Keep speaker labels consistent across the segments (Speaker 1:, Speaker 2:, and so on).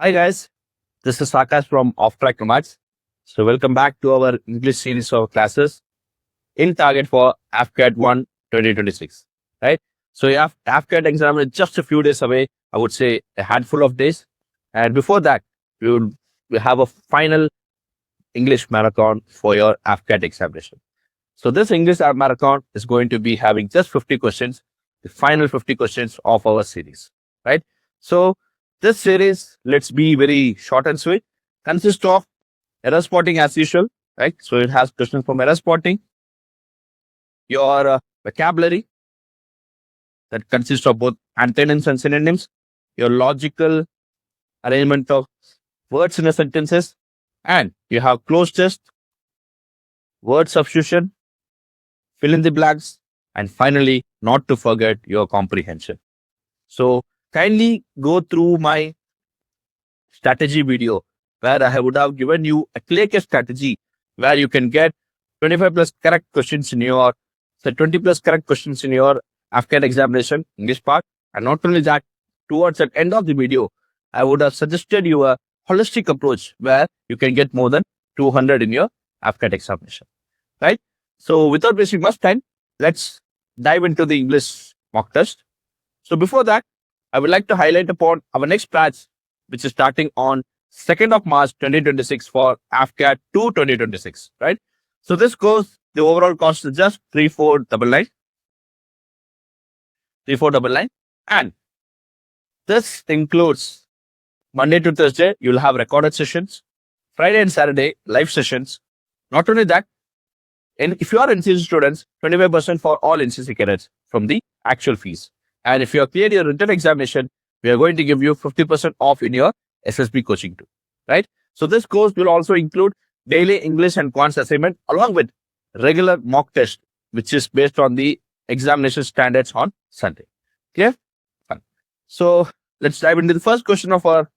Speaker 1: Hi guys, this is Akash from OFFTRACK NOMADS. So welcome back to our English series of classes in target for AFCAT 1 2026. Right? So AFCAT exam is just a few days away. I would say a handful of days. And before that, we have a final English marathon for your AFCAT examination. So this English marathon is going to be having just 50 questions, the final 50 questions of our series. Right? So this series, let's be very short and sweet, consists of error spotting as usual, right? So it has questions from error spotting, your vocabulary that consists of both antonyms and synonyms, your logical arrangement of words in a sentences, and you have cloze test, word substitution, fill in the blanks, and finally, not to forget your comprehension. So kindly go through my strategy video where I would have given you a clear-cut strategy where you can get 25 plus correct questions in your, 20 plus correct questions in your AFCAT examination, English part. And not only that, towards the end of the video, I would have suggested you a holistic approach where you can get more than 200 in your AFCAT examination, right? So without wasting much time, let's dive into the English mock test. So before that, I would like to highlight upon our next batch, which is starting on 2nd of March 2026 for AFCAT 2 2026, right? So this course, the overall cost is just 3499. And this includes Monday to Thursday, you'll have recorded sessions, Friday and Saturday, live sessions. Not only that, and if you are NCC students, 25% for all NCC cadets from the actual fees. And if you have cleared your written examination, we are going to give you 50% off in your SSB coaching too, right? So this course will also include daily English and quants assignment along with regular mock test, which is based on the examination standards on Sunday. Clear? Fine. So let's dive into the first question of our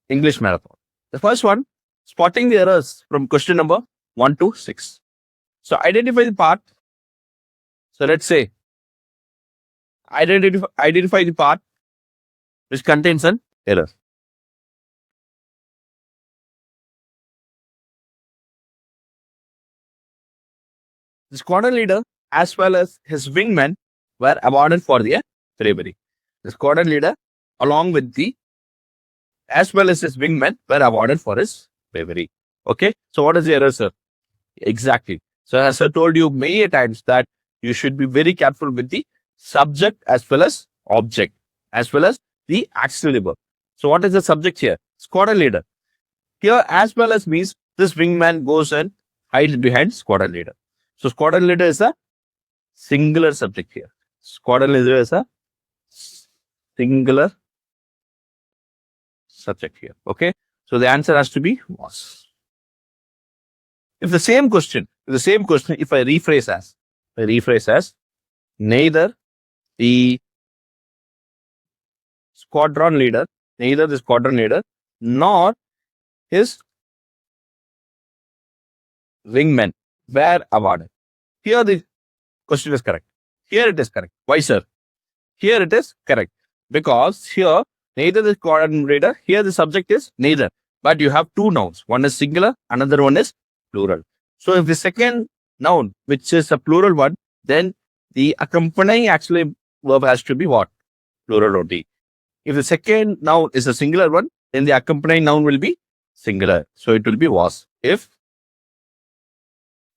Speaker 1: English marathon. The first one, spotting the errors from question number 1 to 6. So identify the part. So let's say identify the part which contains an error. The squadron leader as well as his wingmen were awarded for their bravery. The squadron leader along with the as well as his wingmen were awarded for his bravery. Okay. So what is the error, sir? Exactly. So as I told you many times that you should be very careful with the subject as well as object as well as the auxiliary verb. So what is the subject here? Squadron leader. Here as well as means this wingman goes and hides behind squadron leader. So squadron leader is a singular subject here. Squadron leader is a singular subject here. Okay. So the answer has to be was. If the same question, if I rephrase as neither the squadron leader nor his wingmen were awarded. Here the question is correct. Here it is correct. Why, sir? Here it is correct. Because here neither the squadron leader, here the subject is neither. But you have two nouns. One is singular, another one is plural. So if the second noun, which is a plural one, then the accompanying actually verb has to be what? Plural only. If the second noun is a singular one, then the accompanying noun will be singular. So it will be was. If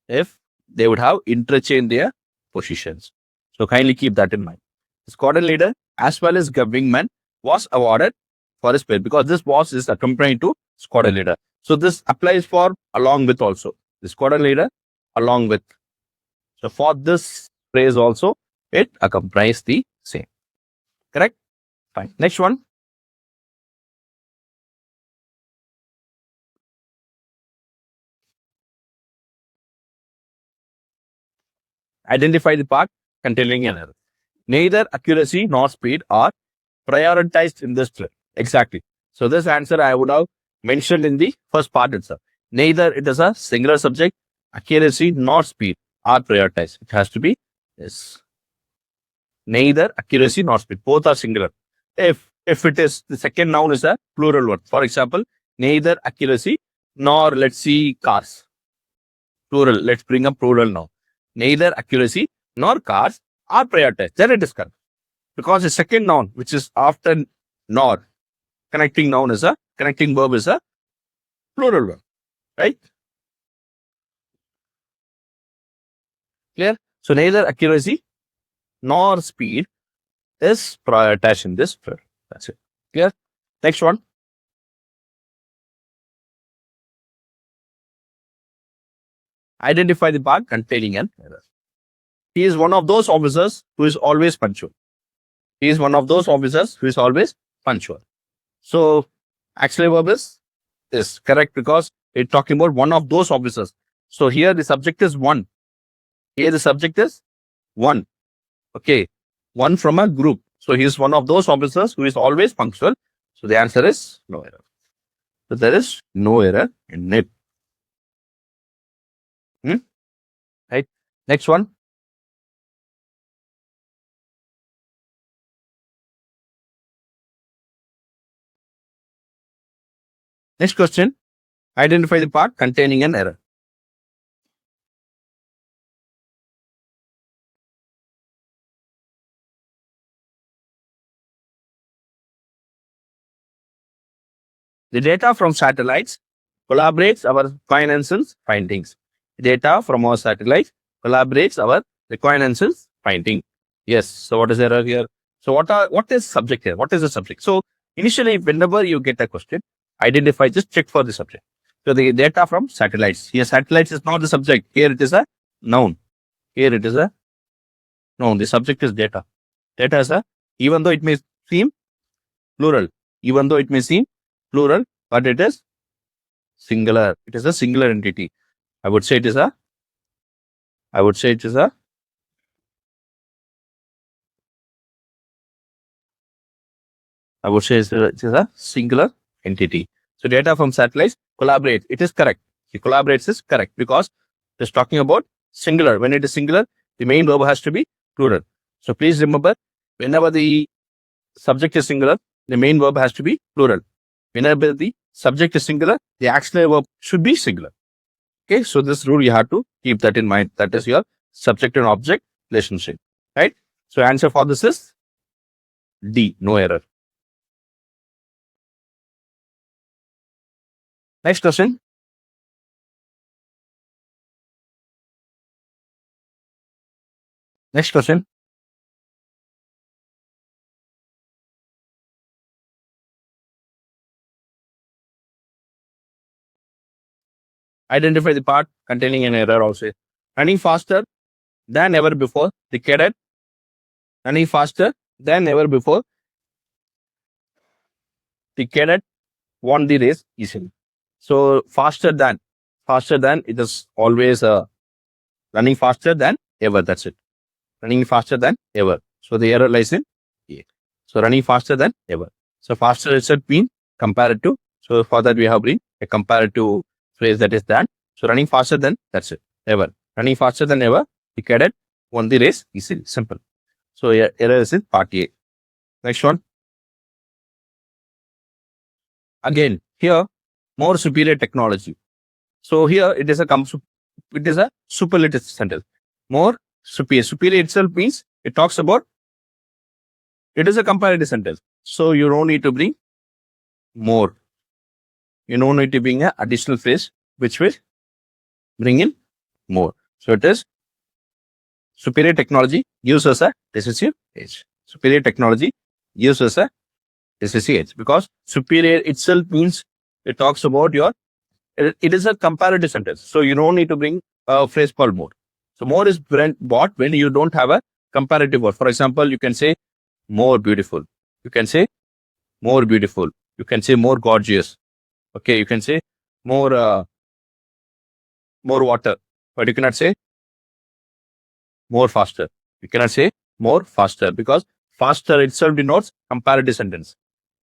Speaker 1: they would have interchanged their positions. So kindly keep that in mind. The squadron leader as well as wingman was awarded for his pay because this was is accompanying to squadron leader. So this applies for along with also. The squadron leader along with. So for this phrase also, it accompanies the same. Correct? Fine. Next one. Identify the part containing an error. Neither accuracy nor speed are prioritized in this drill. Exactly. So this answer I would have mentioned in the first part itself. Neither it is a singular subject, accuracy nor speed are prioritized. It has to be yes. Neither accuracy nor speed. Both are singular. If if it is the second noun is a plural word. For example, neither accuracy nor, let's see, cars. Plural. Let's bring up plural now. Neither accuracy nor cars are prioritized. Then it is correct. Because the second noun, which is after nor, connecting verb is a plural verb. Right? Clear? So neither accuracy nor speed is prioritized in this verb. That's it. Clear? Next one. Identify the part containing an error. He is one of those officers who is always punctual. He is one of those officers who is always punctual. So, auxiliary verb is correct because it's talking about one of those officers. So, here the subject is one. Here the subject is one. Okay. One from a group. So, he is one of those officers who is always punctual. So, the answer is no error. So, there is no error in it. Right. Next one. Next question. Identify the part containing an error. The data from satellites collaborates our reconnaissance findings. Data from our satellites collaborates our reconnaissance finding. Yes. So what is the error here? So what is subject here? What is the subject? So initially, whenever you get a question, identify, just check for the subject. So the data from satellites. Here, satellites is not the subject. Here it is a noun. Here it is a noun. The subject is data. Data is even though it may seem plural, but it is singular. It is a singular entity. I would say it is a singular entity. So data from satellites collaborate. It is correct. The collaborates is correct because it is talking about singular. When it is singular, the main verb has to be plural. So please remember, whenever the subject is singular, the main verb has to be plural. Whenever the subject is singular, the auxiliary verb should be singular. Okay, so this rule you have to keep that in mind. That is your subject and object relationship, right? So answer for this is D, no error. Next question. Next question. Identify the part containing an error also. Running faster than ever before, the cadet running faster than ever before, the cadet won the race easily. So faster than, it is always running faster than ever. That's it. Running faster than ever. So the error lies in A. So running faster than ever. So faster itself means compared to. So for that we have bring a comparative phrase, that is than. So running faster than, that's it. Ever. Running faster than ever, the cadet won the race easily. Simple. So error is in part A. Next one. Again, here, more superior technology. So here it is a superlative sentence. More superior. Superior itself means it talks about, it is a comparative sentence. So you don't need to bring more. You don't need to bring an additional phrase which will bring in more. So it is superior technology gives us a decisive edge. Superior technology gives us a decisive edge because superior itself means it talks about it is a comparative sentence. So you don't need to bring a phrase called more. So more is bought when you don't have a comparative word. For example, you can say more beautiful. You can say more beautiful. You can say more gorgeous. Okay, you can say more water, but you cannot say more faster. You cannot say more faster because faster itself denotes comparative sentence.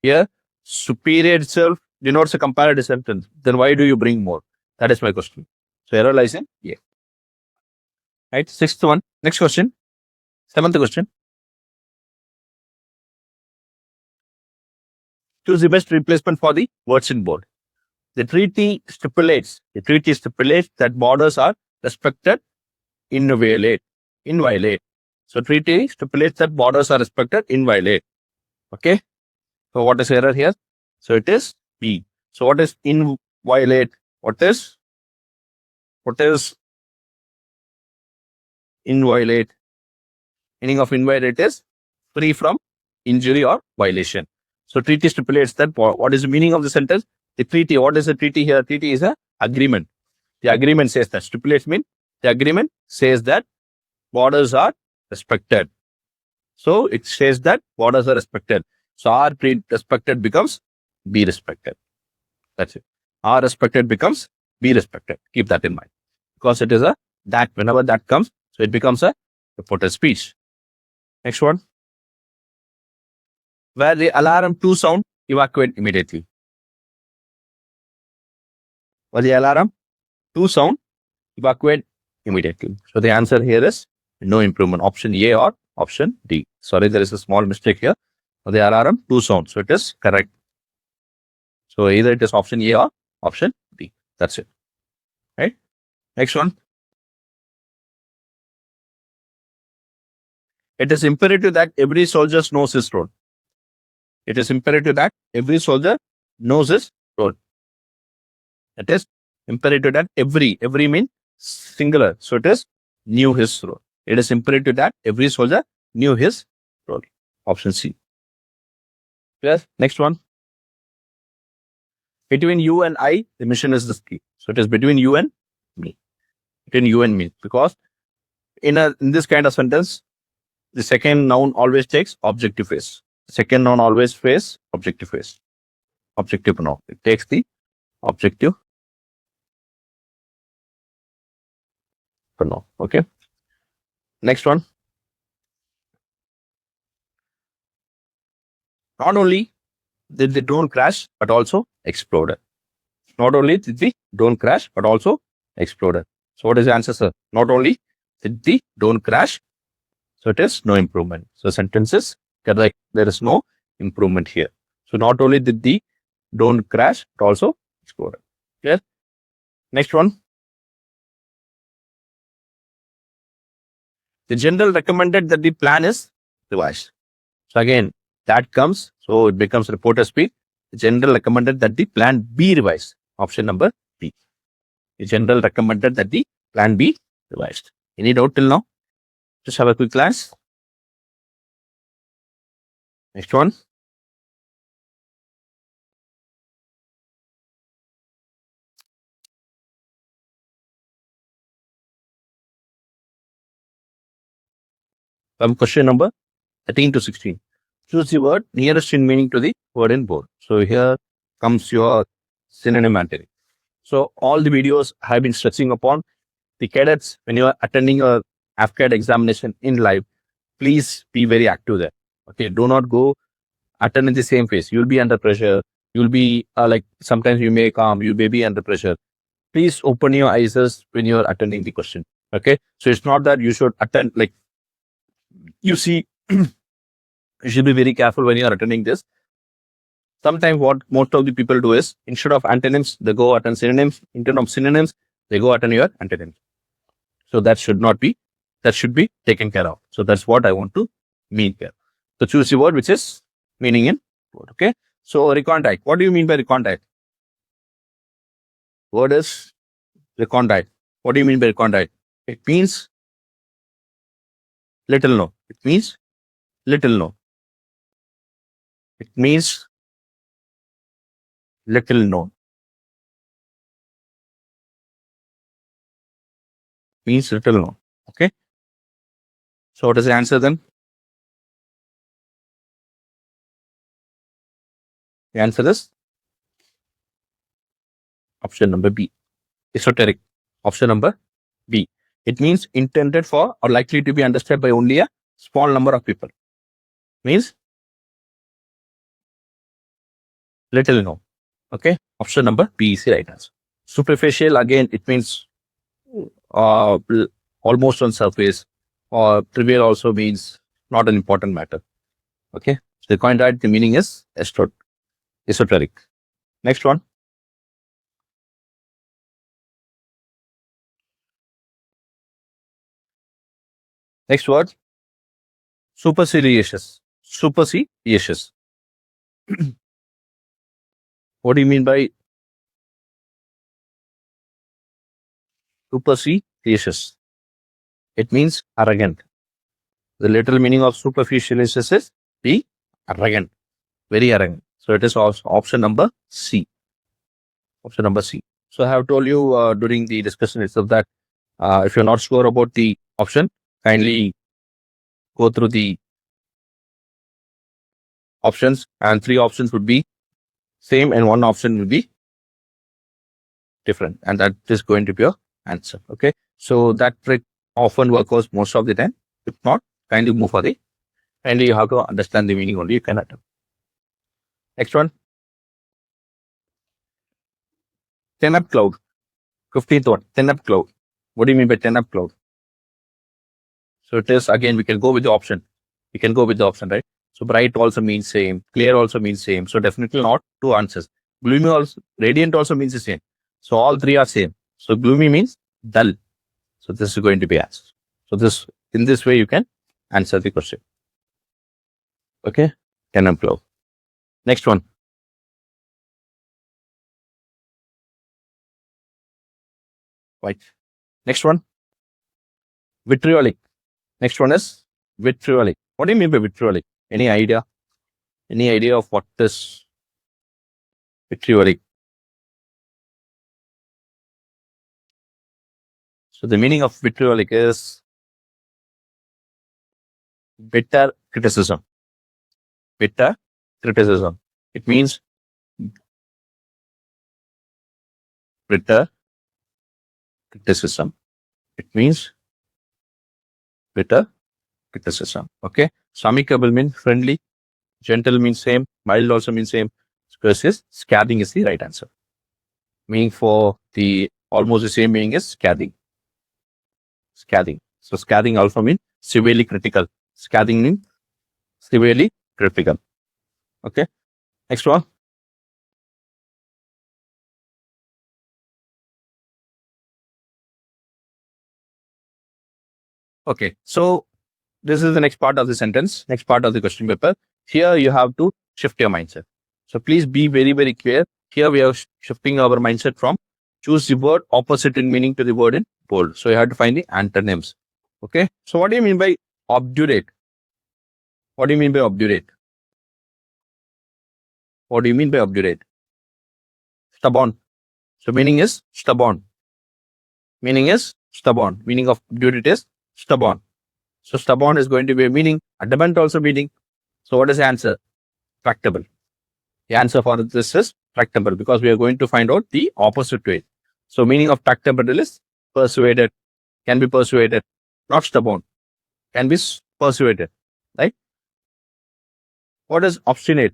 Speaker 1: Here, superior itself denotes a comparative sentence. Then why do you bring more? That is my question. So error lies in A. Right. Sixth one. Next question. Seventh question. Choose the best replacement for the words in bold. The treaty stipulates that borders are respected, inviolate. So treaty stipulates that borders are respected, inviolate. Okay. So what is error here? So it is B. So what is inviolate? What is inviolate? Meaning of inviolate is free from injury or violation. So treaty stipulates that. What is the meaning of the sentence? The treaty. What is the treaty here? Treaty is an agreement. The agreement says that. Stipulates mean the agreement says that borders are respected. So it says that borders are respected. So R respected becomes be respected. That's it. R respected becomes be respected. Keep that in mind. Because it is a that. Whenever that comes, so it becomes a reported speech. Next one. Where the alarm 2 sound, evacuate immediately. Where the alarm 2 sound, evacuate immediately. So the answer here is no improvement. Option A or option D. Sorry, there is a small mistake here. The alarm 2 sound. So it is correct. So either it is option A or option D. That's it. Right? Next one. It is imperative that every soldier knows his role. It is imperative that every soldier knows his role. It is imperative that every means singular. So it is knew his role. It is imperative that every soldier knew his role. Option C. Yes. Next one. Between you and I, the mission is the key. So it is between you and me. Between you and me. Because in this kind of sentence, the second noun always takes objective phrase. Second noun always phrase objective phrase. Objective noun. It takes the objective noun. Okay. Next one. Not only did the drone crash, but also exploded. Not only did the drone crash, but also exploded. So what is the answer, sir? Not only did the drone crash, so it is no improvement. So sentence is correct. There is no improvement here. So not only did the drone crash, but also exploded. Clear? Next one. The general recommended that the plan is revised. So again, that comes, so it becomes reporter speed. The general recommended that the plan be revised. Option number B. The general recommended that the plan be revised. Any doubt till now? Just have a quick glance. Next one. From question number 13 to 16. Choose the word nearest in meaning to the word in bold. So here comes your synonym material. So all the videos have been stressing upon the cadets when you are attending your AFCAT examination in live. Please be very active there. Okay, do not go attend in the same phase. You'll be under pressure. You'll be like sometimes you may calm. You may be under pressure. Please open your eyes when you are attending the question. Okay, so it's not that you should attend like you see. You should be very careful when you are attending this. Sometimes what most of the people do is instead of antonyms, they go attend synonyms. Instead of synonyms, they go attend your antonyms. So that should not be. That should be taken care of. So that's what I want to mean here. So choose the word which is meaning in word. Okay. So recondite. What do you mean by recondite? Word is recondite. What do you mean by recondite? It means little known. It means little known. It means little known. Means little known. Okay. So what is the answer then? The answer is option number B. Esoteric. Option number B. It means intended for or likely to be understood by only a small number of people. Means little known. Okay. Option number B is the right answer. Superficial, again, it means almost on surface, or trivial also means not an important matter. Okay. So the coin right, the meaning is esoteric. esoteric. Next one. Next word, supercilious. Supercilious. What do you mean by supercilious? It means arrogant. The literal meaning of supercilious is be arrogant, very arrogant. So it is option number C. Option number C. So I have told you during the discussion itself that if you're not sure about the option, kindly go through the options, and 3 options would be same and 1 option will be different, and that is going to be your answer. Okay, so that trick often works most of the time. If not, kindly move for the kindly you have to understand the meaning only, you can attempt. Next one, 10 up cloud. 15th one, 10 up cloud. What do you mean by 10 up cloud? So it is, again, we can go with the option. We can go with the option, right? So bright also means same, clear also means same. So definitely not 2 answers. Gloomy also, radiant also means the same. So all 3 are same. So gloomy means dull. So this is going to be asked. So this, in this way, you can answer the question. Okay, 10 up cloud. Next one. Right. Next one, vitriolic. Next one is vitriolic. What do you mean by vitriolic? Any idea? Any idea of what is vitriolic? So the meaning of vitriolic is bitter criticism. Bitter criticism. It means bitter criticism. It means bitter criticism. Okay. So amicable means friendly. Gentle means same. Mild also means same. Versus scathing is the right answer. Meaning for the almost the same meaning is scathing. Scathing. So scathing also means severely critical. Scathing means severely critical. Okay. Next one. Okay. So this is the next part of the sentence, next part of the question paper. Here you have to shift your mindset. So please be very, very clear. Here we are shifting our mindset from choose the word opposite in meaning to the word in bold. So you have to find the antonyms. Okay. So what do you mean by obdurate? What do you mean by obdurate? What do you mean by obdurate? Stubborn. So meaning is stubborn. Meaning is stubborn. Meaning of obdurate is stubborn. So stubborn is going to be a meaning. Adamant also meaning. So what is the answer? Tractable. The answer for this is tractable because we are going to find out the opposite way. So meaning of tractable is persuaded, can be persuaded, not stubborn, can be persuaded, right? What is obstinate?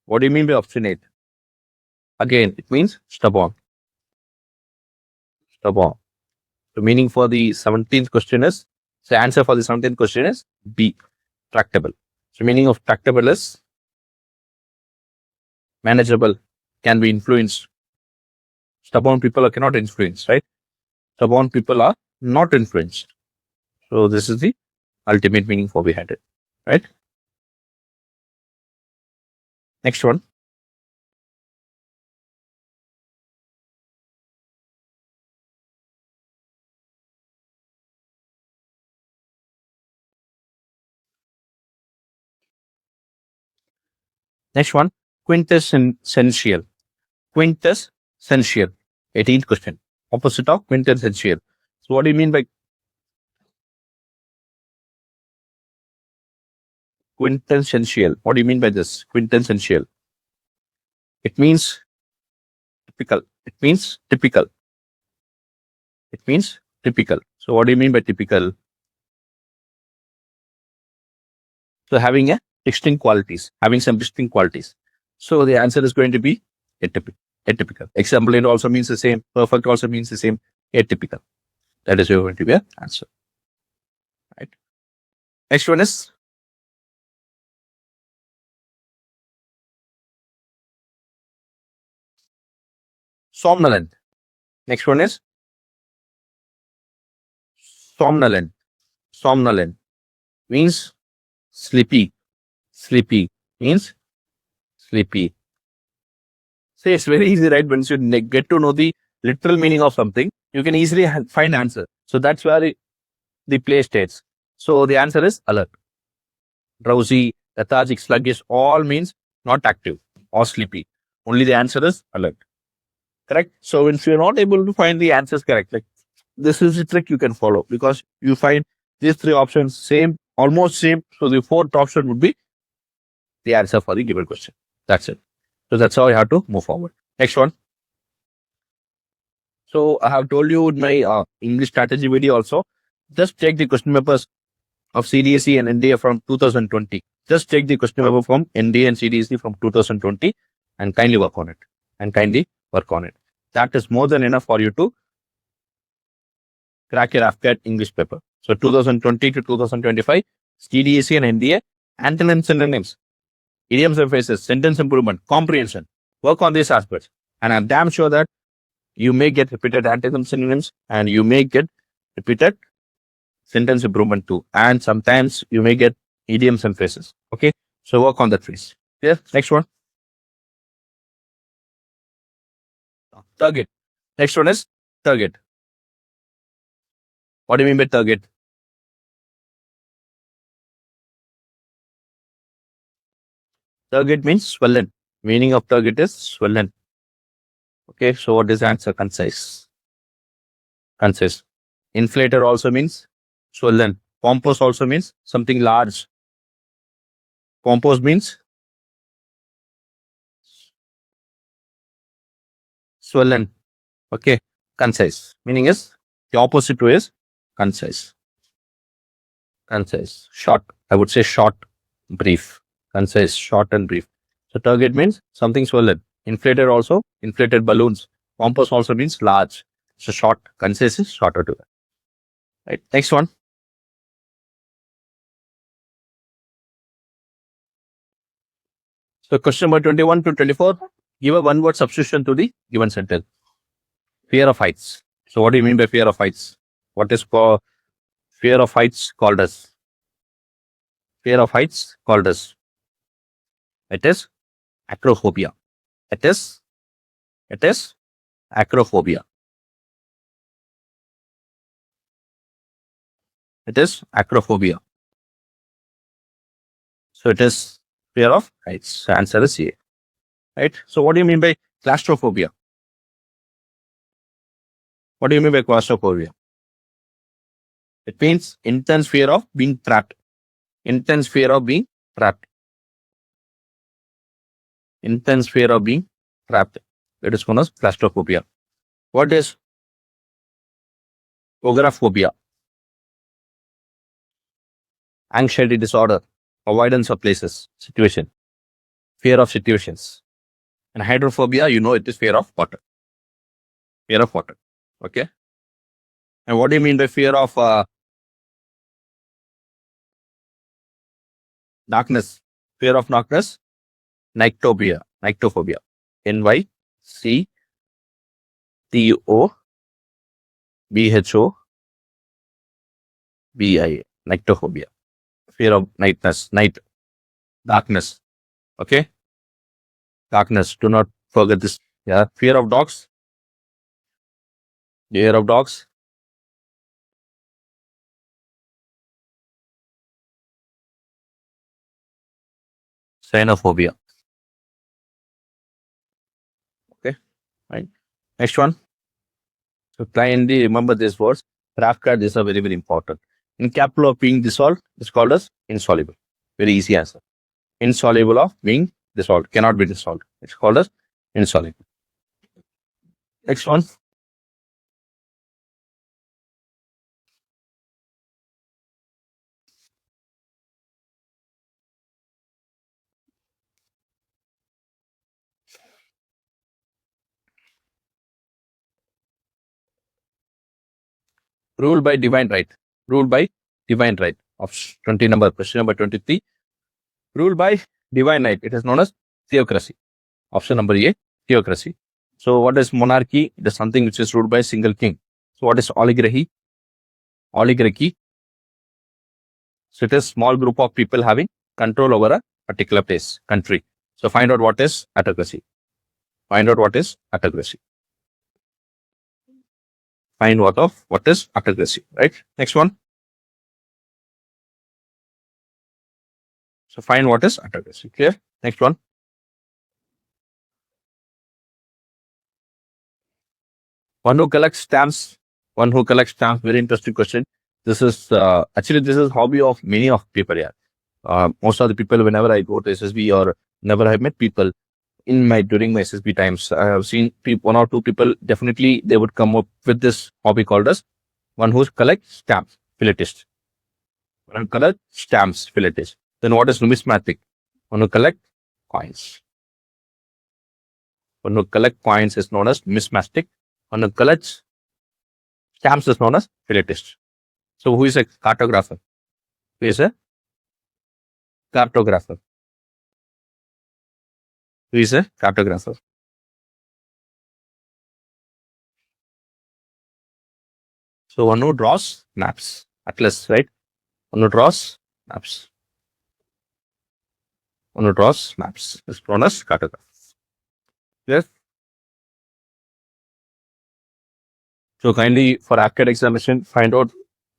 Speaker 1: What do you mean by obstinate? Again, it means stubborn. Stubborn. The meaning for the 17th question is, the answer for the 17th question is B, tractable. So meaning of tractable is manageable, can be influenced. Stubborn people cannot influence, right? Stubborn people are not influenced. So this is the ultimate meaning for behind it, right? Next one. Next one. Quintessential. Quintessential. 18th question. Opposite of quintessential. So what do you mean by quintessential? What do you mean by this? Quintessential. It means typical. It means typical. It means typical. So what do you mean by typical? So having a distinct qualities, having some distinct qualities. So the answer is going to be atypical. Atypical. Exemplary also means the same. Perfect also means the same. Atypical. That is going to be an answer. Right. Next one is somnolent. Next one is somnolent. Somnolent means sleepy. Sleepy means sleepy. So it's very easy, right? Once you get to know the literal meaning of something, you can easily find answer. So that's where the play states. So the answer is alert. Drowsy, lethargic, sluggish, all means not active or sleepy. Only the answer is alert. Correct? So if you're not able to find the answers correct, like this is the trick you can follow, because you find these three options same, almost same. So the fourth option would be the answer for the given question. That's it. So that's how you have to move forward. Next one. So I have told you in my English strategy video also, just check the question papers of CDSE and NDA from 2020. Just check the question paper from NDA and CDSE from 2020 and kindly work on it. That is more than enough for you to crack your AFCAT English paper. So 2020 to 2025, CDSE and NDA, antonyms, synonyms, idioms and phrases, sentence improvement, comprehension. Work on these aspects. And I'm damn sure that you may get repeated antonyms, synonyms, and you may get repeated sentence improvement too. And sometimes you may get idioms and phrases. Okay. So work on that phrase. Yeah. Next one. Target. Next one is target. What do you mean by target? Target means swollen. Meaning of target is swollen. Okay. So what is the answer? Concise. Concise. Inflator also means swollen. Pompous also means something large. Pompous means swollen. Okay. Concise. Meaning is the opposite to is concise. Concise. Short. I would say short, brief. Concise, short and brief. So target means something swollen. Inflated also, inflated balloons. Pompous also means large. So short, concise is shorter to that. Right. Next one. So question number 21 to 24. Give a one-word substitution to the given sentence. Fear of heights. So what do you mean by fear of heights? What is called fear of heights called as? Fear of heights called as. It is acrophobia. It is acrophobia. It is acrophobia. So it is fear of heights. So answer is A. Right. So what do you mean by claustrophobia? What do you mean by claustrophobia? It means intense fear of being trapped. Intense fear of being trapped. Intense fear of being trapped. It is known as claustrophobia. What is agoraphobia? Anxiety disorder, avoidance of places, situation, fear of situations. And hydrophobia, you know, it is fear of water. Fear of water. Okay. And what do you mean by fear of darkness? Fear of darkness? Nyctophobia. Nyctophobia. NYCTOBHOBIA. Nyctophobia. Fear of nightness, night, darkness. Okay. Darkness. Do not forget this. Yeah. Fear of dogs. Fear of dogs. Xenophobia. Okay. Right. Next one. So kindly remember these words. AFCAT, these are very, very important. Incapable of being dissolved is called as insoluble. Very easy answer. Insoluble of being dissolved. Cannot be dissolved. It's called as insoluble. Next one. Ruled by divine right. Ruled by divine right. Of 20 number, question number 23. Ruled by divine right. It is known as theocracy. Option number A, theocracy. So what is monarchy? It is something which is ruled by a single king. So what is oligarchy? Oligarchy. So it is small group of people having control over a particular place, country. So find out what is autocracy. Find out what is autocracy. Find what is autocracy, right? Next one. So find what is autocracy. Clear? Next one. One who collects stamps. One who collects stamps. Very interesting question. This is actually this is hobby of many of people here. Most of the people, whenever I go to SSB or whenever I met people during my SSB times, I have seen one or two people definitely they would come up with this hobby called as one who collects stamps, philatelist. One who collects stamps, philatelist. Then what is numismatic? One who collect coins. One who collect coins is known as numismatic. One who collects stamps is known as philatelist. So who is a cartographer? Who is a cartographer? Who is a cartographer? So one who draws maps, atlas, right? One who draws maps. One who draws maps is known as cartographer. Yes. So kindly for AFCAT examination, find out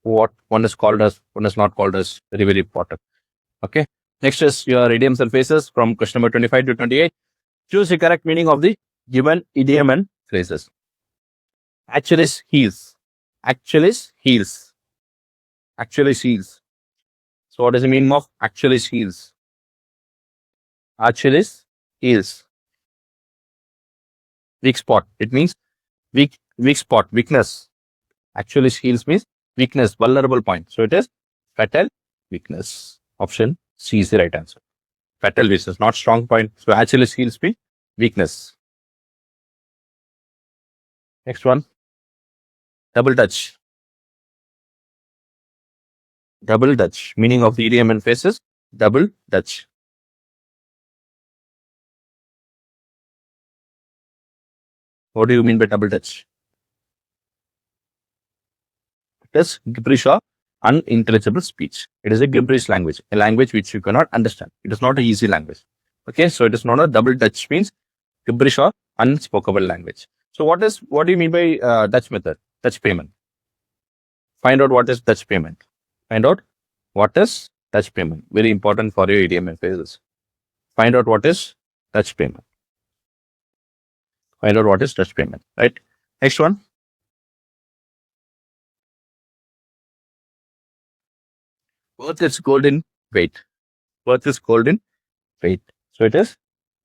Speaker 1: what one is called as, one is not called as. Very, very important. Okay. Next is your idioms and phrases from question number 25 to 28. Choose the correct meaning of the given idiom and phrases. Achilles heels. Achilles heels. Achilles heels. So what is the meaning of Achilles heels? Achilles heels. Weak spot. It means weak spot, weakness. Achilles heels means weakness, vulnerable point. So it is fatal weakness. Option C is the right answer. Fatal weakness, not strong point. So Achilles heels means weakness. Next one. Double Dutch. Double Dutch. Meaning of the idiom and phrases. Double Dutch. What do you mean by double Dutch? It is gibberish or unintelligible speech. It is a gibberish language, a language which you cannot understand. It is not an easy language. Okay, so it is not a double Dutch means gibberish or unspoken language. So what do you mean by Dutch method? Dutch payment. Find out what is Dutch payment. Find out what is Dutch payment. Very important for your idiom and phrases. Find out what is Dutch payment. Find out what is Dutch payment. Right. Next one. Worth its golden weight. Worth its golden weight. So it is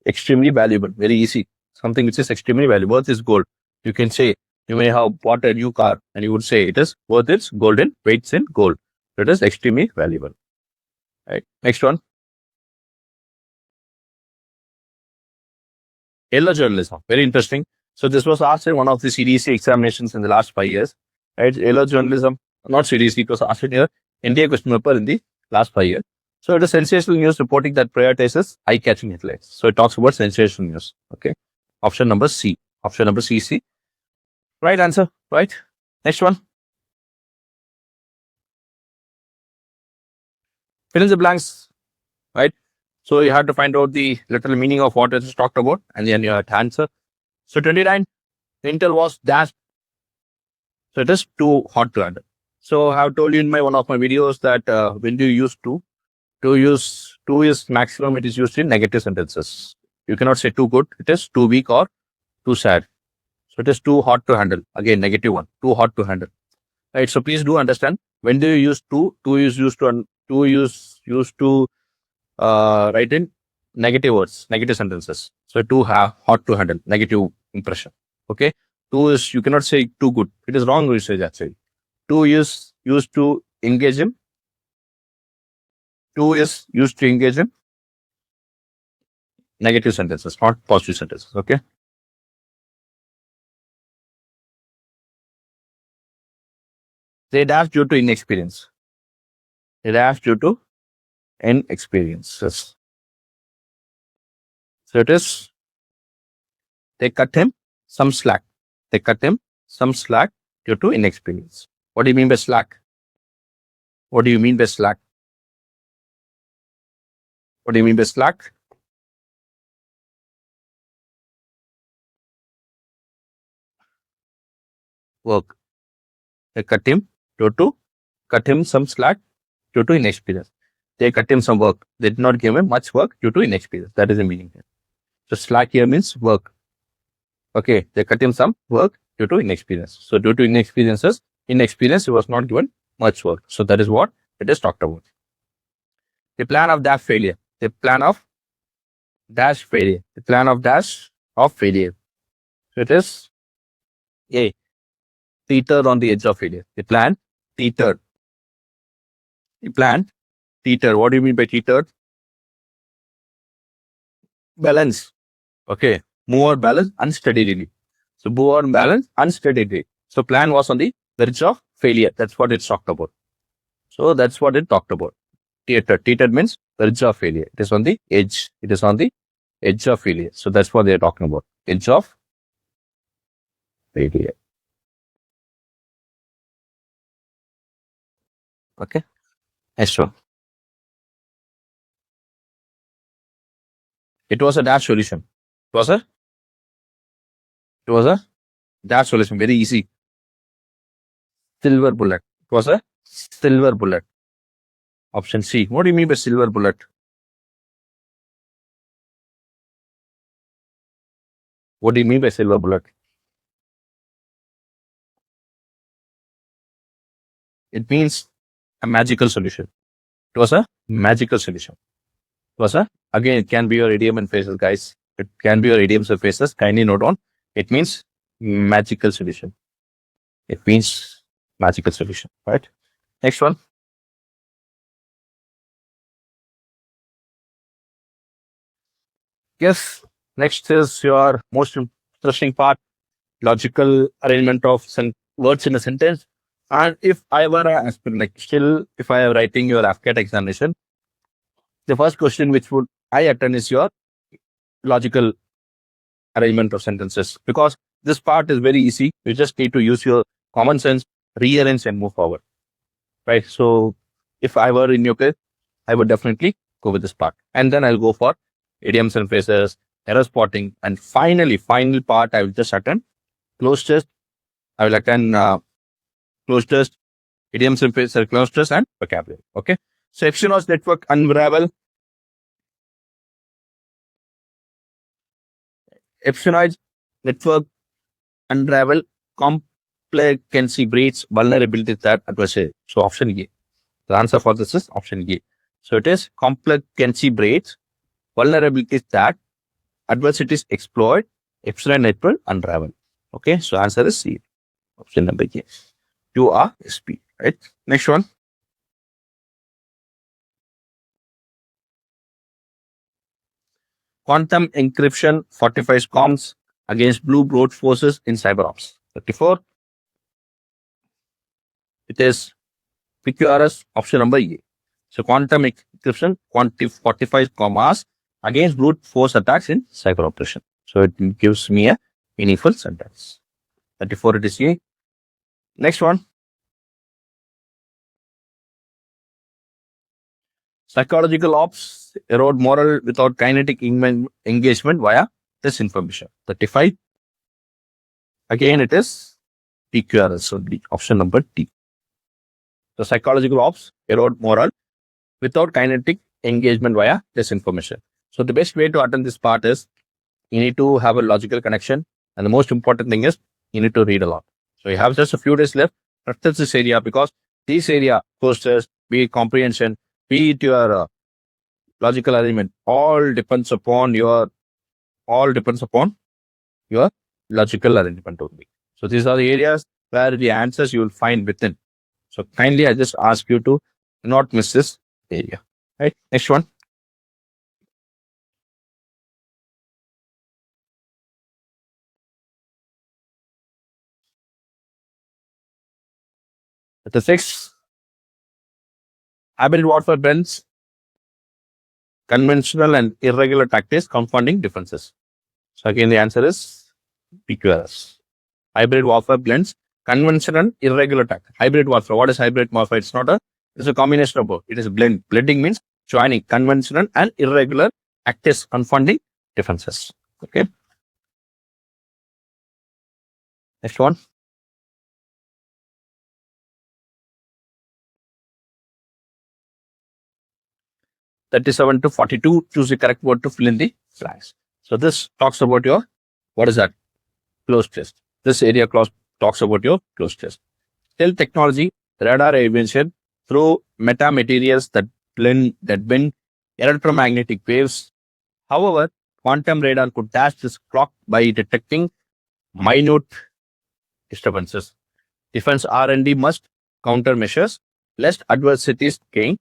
Speaker 1: extremely valuable. Very easy. Something which is extremely valuable. Worth is gold. You can say you may have bought a new car and you would say it is worth its golden weights in gold. So it is extremely valuable. Right. Next one. Yellow journalism. Very interesting. So this was asked in one of the CDC examinations in the last 5 years. Right. Yellow journalism. Not CDC. It was asked in your India question paper in the last 5 years. So it is sensational news reporting that prioritizes eye-catching headlines. So it talks about sensational news. Okay. Option number C. Option number C. Right answer. Right. Next one. Fill in the blanks. Right. So you have to find out the literal meaning of what it is talked about and then you have to answer. So 29. Intel was dashed. So it is too hot to handle. So I have told you in one of my videos that when do you use two is maximum. It is used in negative sentences. You cannot say too good. It is too weak or too sad. So it is too hot to handle. Again, negative one. Too hot to handle. Right. So please do understand when do you use two. Two is used to write in negative words, negative sentences. So too hot to handle. Negative impression. Okay. Two is you cannot say too good. It is wrong usage actually. Two is used to engage in. Two is used to engage in negative sentences, not positive sentences. Okay. They dash due to inexperience. They dash due to inexperience. Yes. So it is they cut him some slack. They cut him some slack due to inexperience. What do you mean by slack? What do you mean by slack? What do you mean by slack? Work. They cut him some slack due to inexperience. They cut him some work. They did not give him much work due to inexperience. That is the meaning here. So slack here means work. Okay, they cut him some work due to inexperience. So due to inexperience, he was not given much work. So that is what it is talked about. The plan of dash failure. The plan of dash failure. The plan of dash of failure. So it is A. Teetered on the edge of failure. The plan teetered. The plan teetered. What do you mean by teetered? Balance. Okay. Move or balance unsteadily. So move or balance unsteadily. So plan was on the verge of failure. That's what it's talked about. So that's what it talked about. Teetered. Teetered means verge of failure. It is on the edge. It is on the edge of failure. So that's what they're talking about. Edge of failure. Okay. Next one. It was a dash solution. It was a dash solution. Very easy. Silver bullet. It was a silver bullet. Option C. What do you mean by silver bullet? What do you mean by silver bullet? It means a magical solution. It was a magical solution. It was again, it can be your idiom and phrases, guys. It can be your idioms and phrases. Kindly note on. It means magical solution. It means magical solution, right? Next one. Yes, next is your most interesting part, logical arrangement of words in a sentence. And if I were an aspirant, like still, if I am writing your AFCAT examination, the first question which would I attend is your logical arrangement of sentences, because this part is very easy. You just need to use your common sense, rearrange and move forward, right? So if I were in your case, I would definitely go with this part. And then I'll go for idioms and phrases, error spotting, and finally, final part, I will just attend close test. I will attend close test, idioms and phrases, close test, and vocabulary. Okay. So Epsilon's network unravel. Epsilon's network unravel complacency breeds vulnerabilities that adversary. So option A. The answer for this is option A. So it is complacency breeds vulnerabilities that adversities exploit. Epsilon network unravel. Okay, so answer is C. Option number A. 2R is P. Right. Next one. Quantum encryption fortifies comms against blue brute forces in cyber ops. 34. It is PQRS, option number A. So quantum encryption fortifies commas against brute force attacks in cyber operation. So it gives me a meaningful sentence. 34 it is A. Next one. Psychological ops erode moral without kinetic engagement via disinformation. 35. Again, it is PQRS. So the option number D. So psychological ops erode moral without kinetic engagement via disinformation. So the best way to attend this part is you need to have a logical connection. And the most important thing is you need to read a lot. So you have just a few days left. Practice this area, because this area, posters, be it comprehension, be it your logical arrangement, all depends upon your logical arrangement only. So these are the areas where the answers you will find within. So kindly, I just ask you to not miss this area. Right. Next one. The 6. Hybrid warfare blends conventional and irregular tactics, confounding differences. So again, the answer is PQRS. Hybrid warfare blends conventional and irregular attack. Hybrid warfare. What is hybrid warfare? It's a combination of both. It is a blend. Blending means joining conventional and irregular actors confounding defenses. Okay. Next one. 37 to 42. Choose the correct word to fill in the blanks. So this talks about your, what is that? Closed test. This area talks about your closed test. Stealth technology, radar aviation through metamaterials that bend electromagnetic waves. However, quantum radar could dash this clock by detecting minute disturbances. Defense R&D must countermeasures lest adversities gain.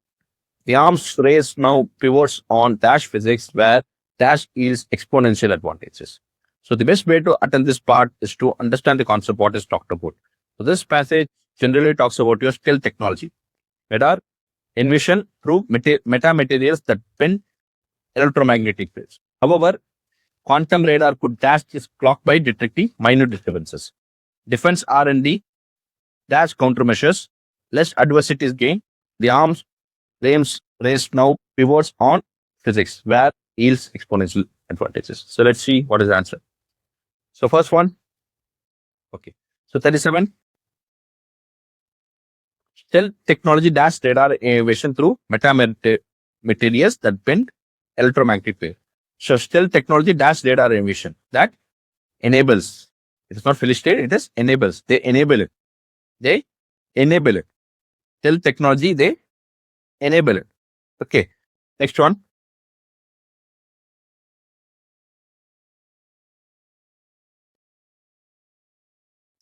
Speaker 1: The arms race now pivots on dash physics where dash yields exponential advantages. So the best way to attend this part is to understand the concept what is talked about. So this passage generally talks about your stealth technology. Radar envision through metamaterials that bend electromagnetic waves. However, quantum radar could dash this clock by detecting minute disturbances. Defense R&D dash countermeasures lest adversities gain. The arms race now pivots on physics where yields exponential advantages. So let's see what is the answer. So first one. Okay. So 37. Stealth technology dash radar aviation through metamaterials that bend electromagnetic wave. So stealth technology dash radar aviation that enables. It is not finished state, it is enables. They enable it. They enable it. Stealth technology, they enable it. Okay. Next one.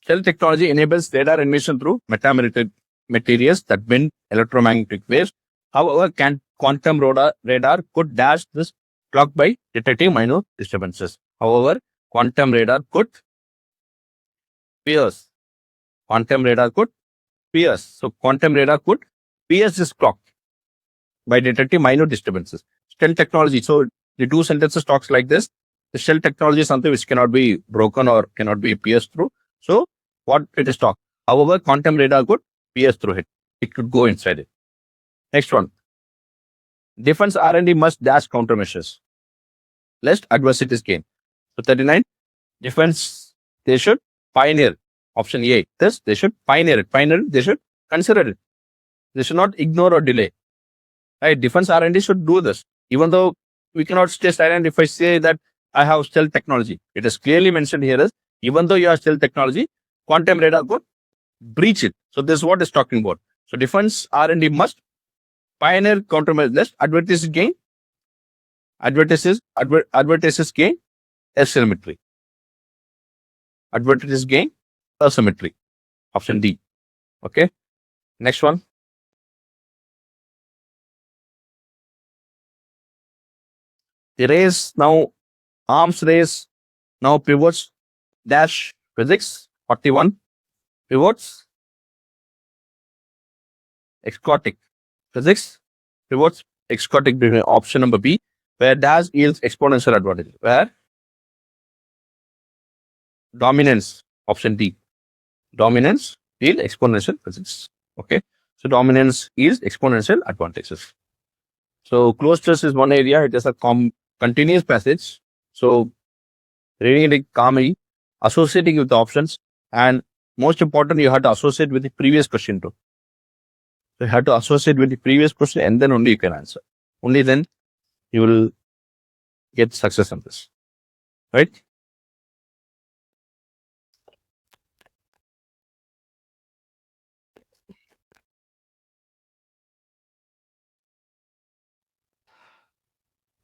Speaker 1: Stealth technology enables radar emission through metamaterials that bend electromagnetic waves. However, quantum radar could dash this clock by detecting minor disturbances. However, quantum radar could pierce. Quantum radar could pierce. So quantum radar could pierce this clock by detecting minor disturbances. Stealth technology. So the two sentences talks like this. The stealth technology is something which cannot be broken or cannot be pierced through. So what it is talk. However, quantum radar could pierce through it. It could go inside it. Next one. Defense R&D must dash countermeasures lest adversities gain. So 39. Defense, they should pioneer. Option A. This, they should pioneer it. Pioneer it, they should consider it. They should not ignore or delay. Right? Defense R&D should do this. Even though we cannot stay silent if I say that I have stealth technology. It is clearly mentioned here as even though you have stealth technology, quantum radar could breach it. So this is what is talking about. So defense R&D must pioneer countermeasures lest advertises gain. Advertises gain asymmetry. Advertises gain asymmetry. Option D. Okay. Next one. The race now, arms race now pivots dash physics 41 pivots exotic physics pivots exotic option number B where dash yields exponential advantage where dominance option D dominance yield exponential physics. Okay, so dominance yields exponential advantages. So closed test is one area. It is a continuous passage. So reading it calmly, associating with the options, and most important, you have to associate with the previous question too. So you have to associate with the previous question and then only you can answer. Only then you will get success on this. Right?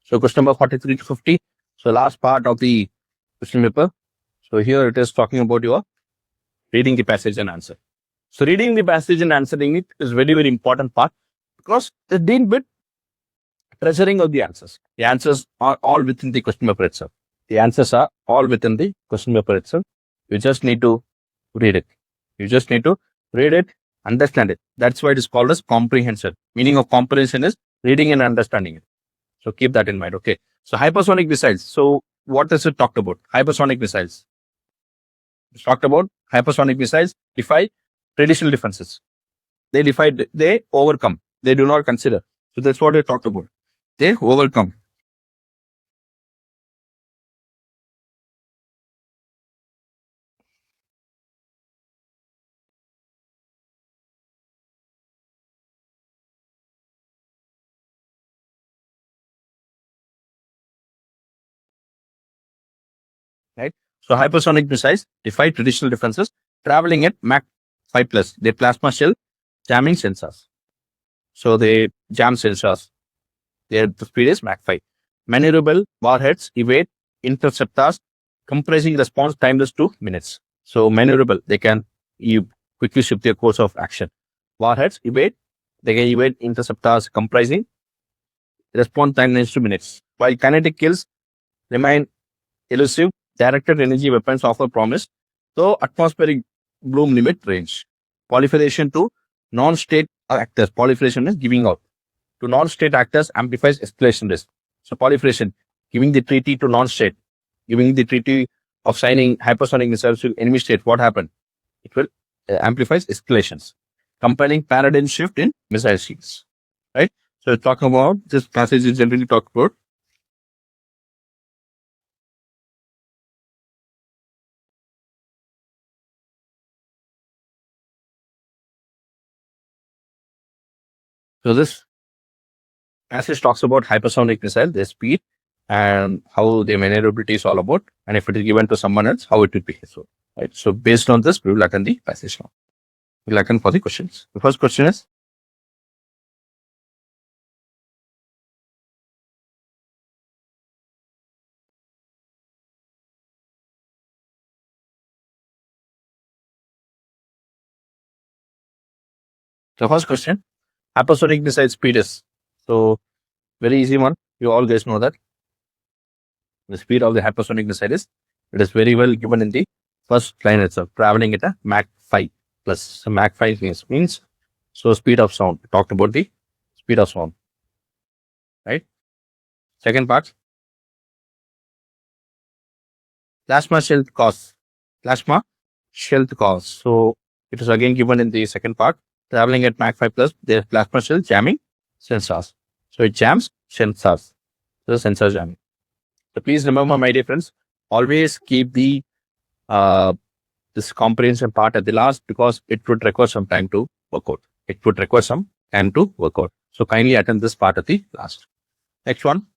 Speaker 1: So question number 43 to 50. So last part of the question paper. So here it is talking about your reading the passage and answer. So reading the passage and answering it is very, very important part because the deal with treasuring of the answers. The answers are all within the question paper itself. The answers are all within the question paper itself. You just need to read it. You just need to read it, understand it. That's why it is called as comprehension. Meaning of comprehension is reading and understanding it. So keep that in mind. Okay. So hypersonic missiles. So what is it talked about? Hypersonic missiles. talked about hypersonic missiles defy traditional defenses. They overcome. They do not consider. So that's what we talked about. They overcome. Right? So hypersonic missiles defy traditional defenses, traveling at Mach 5 plus. They plasma shell jamming sensors. So they jam sensors. Their speed is Mach 5. Maneuverable warheads evade interceptors, compressing response timeless to minutes. So maneuverable, they can quickly shift their course of action. Warheads evade, they can evade interceptors, comprising response timeless to minutes. While kinetic kills remain elusive, directed energy weapons offer promise. So atmospheric bloom limit range. Proliferation to non-state actors. Proliferation is giving out. To non-state actors amplifies escalation risk. So proliferation, giving the treaty to non-state, giving the treaty of signing hypersonic missiles to enemy state, what happened? It will amplifies escalations, compelling paradigm shift in missile shields. Right? So talking about this passage is generally talked about. So this passage talks about hypersonic missile, their speed, and how their maneuverability is all about. And if it is given to someone else, how it will behave. So, right. So based on this, we will attend the passage now. We'll attend for the questions. The first question is, the first question, hypersonic missile speed is. So very easy one. You all guys know that. The speed of the hypersonic missile is, it is very well given in the first line itself, traveling at a Mach 5 plus. So Mach 5 means so speed of sound. We talked about the speed of sound. Right? Second part, plasma shell cause. Plasma shell cause. So it is again given in the second part, traveling at Mach 5 plus, there's plasma shell jamming sensors. So it jams sensors. So sensor jamming. So please remember, my dear friends, always keep the this comprehension part at the last, because it would require some time to work out. It would require some time to work out. So kindly attend this part at the last. Next one.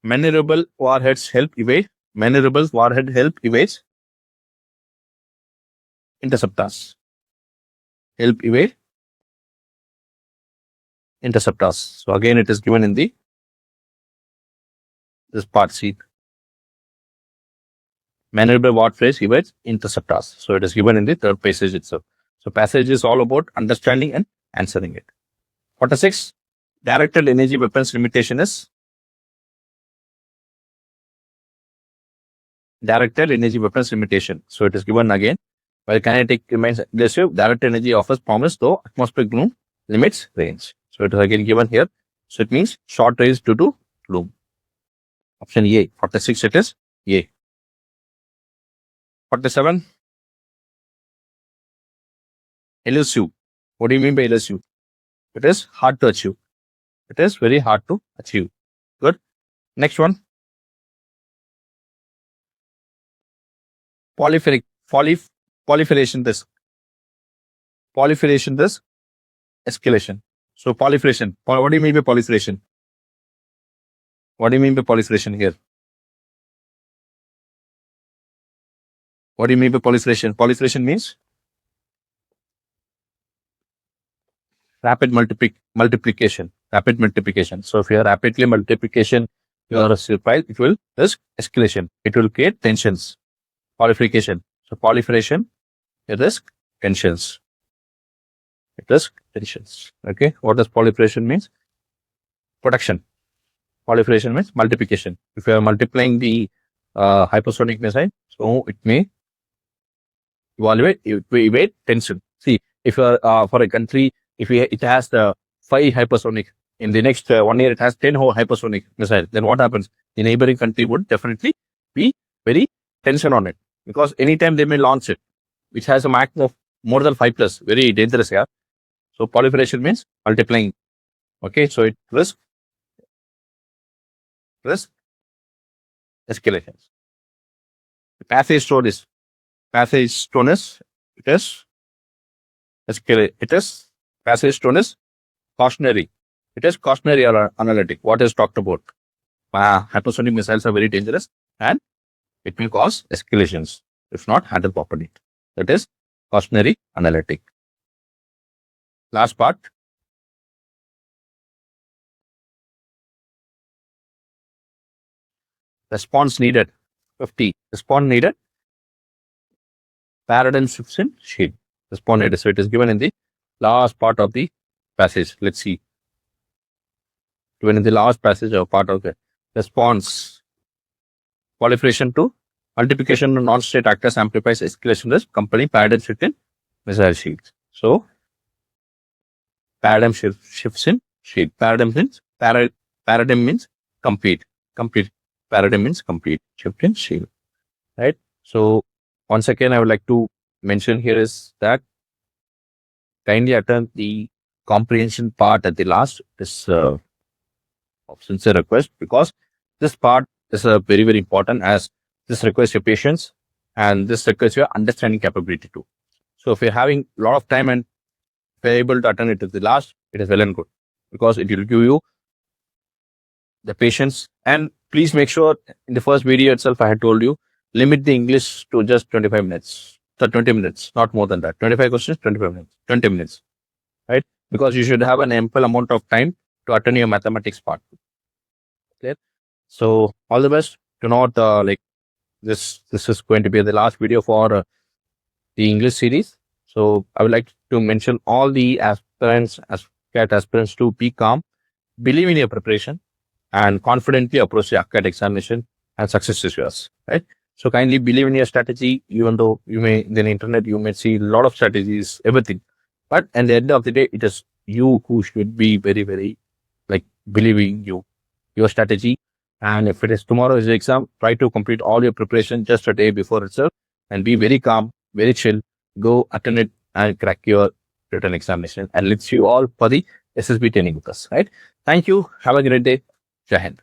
Speaker 1: Maneuverable warheads help evade. Maneuverable warhead help evade interceptors. Help evade interceptors. So again, it is given in the this part C. Maneuverable warheads evades interceptors. So it is given in the third passage itself. So passage is all about understanding and answering it. 46. Directed energy weapons limitation is directed energy weapons limitation. So it is given again. While kinetic remains aggressive, direct energy offers promise, though atmospheric gloom limits range. So it is again given here. So it means short range due to gloom. Option A. 46, it is A. 47. Elusive. What do you mean by elusive? It is hard to achieve. It is very hard to achieve. Good. Next one. Proliferation risk. Proliferation risk. Escalation. So proliferation. What do you mean by proliferation? What do you mean by proliferation here? What do you mean by proliferation? Proliferation means rapid multiplication. Rapid multiplication. So if you are rapidly multiplication your file, it will risk escalation. It will create tensions. Proliferation. So proliferation, it risk tensions. It risk tensions. Okay. What does proliferation means? Production. Proliferation means multiplication. If you are multiplying the hypersonic missile, so it may evade tension. See, if you are for a country, if it has the 5 hypersonic in the next 1 year, it has 10 hypersonic missiles. Then what happens? The neighboring country would definitely be very tension on it, because anytime they may launch it, which has a Mach of more than 5 plus, very dangerous. Yeah. So proliferation means multiplying. Okay. So it risk escalations. The passage tone is it is escalate. It is passage tone is cautionary. It is cautionary or analytic. What is talked about? Hypersonic missiles are very dangerous and it may cause escalations if not handled properly. That is cautionary analytic. Last part. Response needed. 50. Response needed. Paradigm shifts in shield. Response needed. So it is given in the last part of the passage. Let's see. Given in the last passage or part of the response. Proliferation to multiplication of non-state actors amplifies escalation risk, compelling paradigm shift in missile shields. So paradigm shifts in shield. Paradigm means complete. Paradigm means complete shift in shield. Right. So once again, I would like to mention here is that kindly attend the comprehension part at the last. This of sincere request, because this part is very, very important, as this requires your patience and this requires your understanding capability too. So if you're having a lot of time and if you're able to attend it to the last, it is well and good, because it will give you the patience. And please make sure in the first video itself, I had told you, limit the English to just 25 minutes, 20 minutes, not more than that. 25 questions, 25 minutes, 20 minutes, right? Because you should have an ample amount of time to attend your mathematics part. Clear? So all the best. Do not this is going to be the last video for the English series. So I would like to mention all the aspirants, AFCAT aspirants, to be calm, believe in your preparation, and confidently approach the AFCAT examination, and success is yours, right? So kindly believe in your strategy, even though you may, in the internet, you may see a lot of strategies, everything. But at the end of the day, it is you who should be very, very believing your strategy. And if it is tomorrow is the exam, try to complete all your preparation just a day before itself and be very calm, very chill. Go attend it and crack your written examination. And let's see you all for the SSB training with us, right? Thank you. Have a great day. Jai Hind.